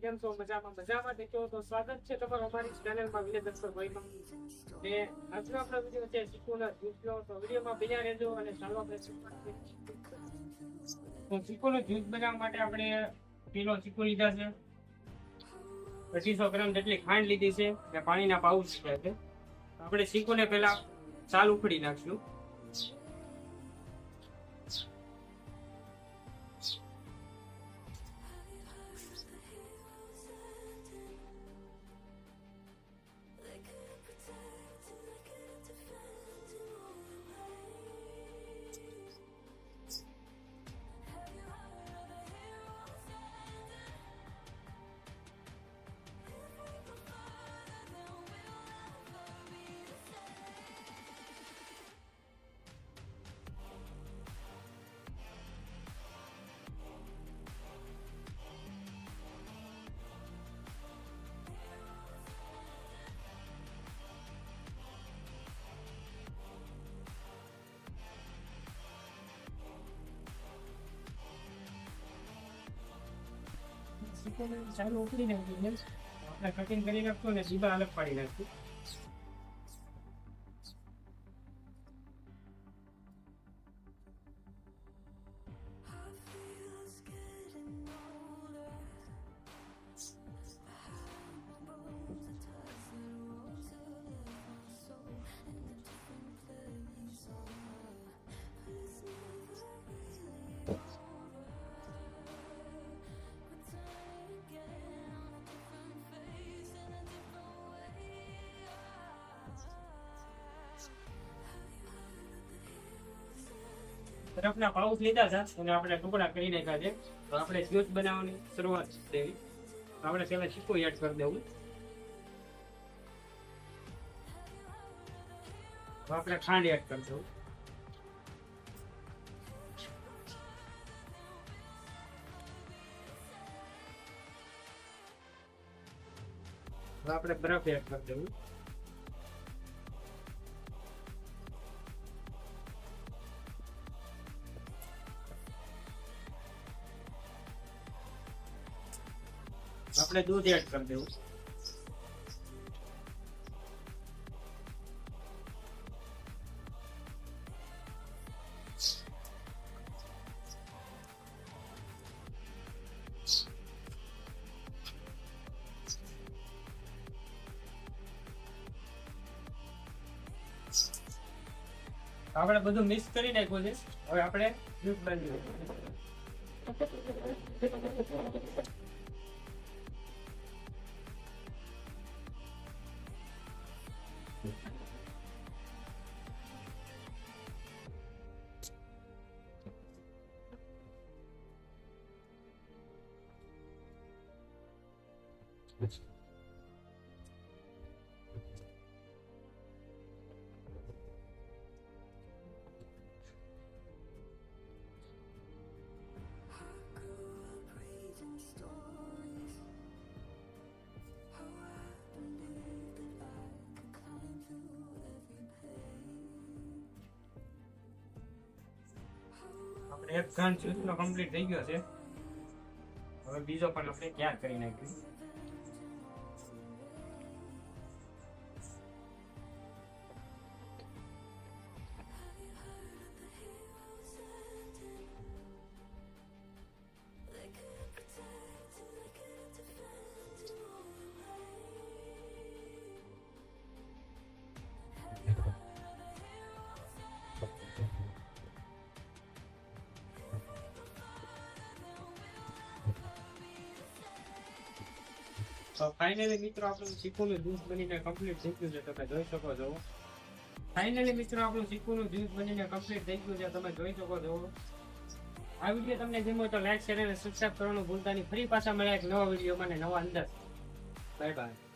કેમ છો? મજામાં દેખો તો સ્વાગત છે તમારું અમારી ચેનલમાં વિલેજ દર્શક ભાઈમાં. ને આજનો આપણો વિડિયો છે ચીકુના જ્યુસનો. તો વિડિયોમાં બન્યા રહેજો અને ચાલો આપણે તો ચીકુનો જ્યુસ બનાવવા માટે આપણે કિલો ચીકુ લીધા છે, 250 ગ્રામ જેટલી ખાંડ લીધી છે અને પાણીના પાઉચ છે. આપણે ચીકુને પહેલા ચાલ ઉખડી નાખશું. ચાલુ ઉકળી નાખ્યું આપણે કટિંગ કરી નાખશું અને સીધા અલગ પાડી નાખશું. બરફના પાઉચ લીધા છે અને આપણે ટુકડા કરી નાખ્યા છે. તો આપણે જ્યુસ બનાવવાની શરૂઆત દેવી. આપણે પહેલા ચીકુ એડ કરી દેવું. તો આપણે ખાંડ એડ કરી દઉં. તો આપણે બરફ એડ કરી દેવું. આપણે દૂધ એડ કરી દેવું. આપણે બધું મિક્સ કરી નાખ્યું છે. હવે આપણે જ્યુસ બનાવીએ. આપણે એક ઘાન જ્યુસનો કમ્પ્લીટ થઈ ગયો છે. હવે બીજો પણ આપણે તૈયાર કરી નાખ્યું. તો ફાઇનલી મિત્રો આપણું ચીકુનું જ્યુસ બનીને કમ્પ્લીટ થઈ ગયું છે. તમે જોઈ શકો છો. ફાઇનલી મિત્રો આપણું ચીકુનું જ્યુસ બનીને કમ્પ્લીટ થઈ ગયું છે. તમે જોઈ શકો છો. આ વિડીયો તમને ગમ્યો તો લાઈક શેર અને સબસ્ક્રાઇબ કરવાનું ભૂલતા નહીં. ફરી પાછા મળ્યા એક નવા વિડીયોમાં ને નવા અંદર. Bye bye.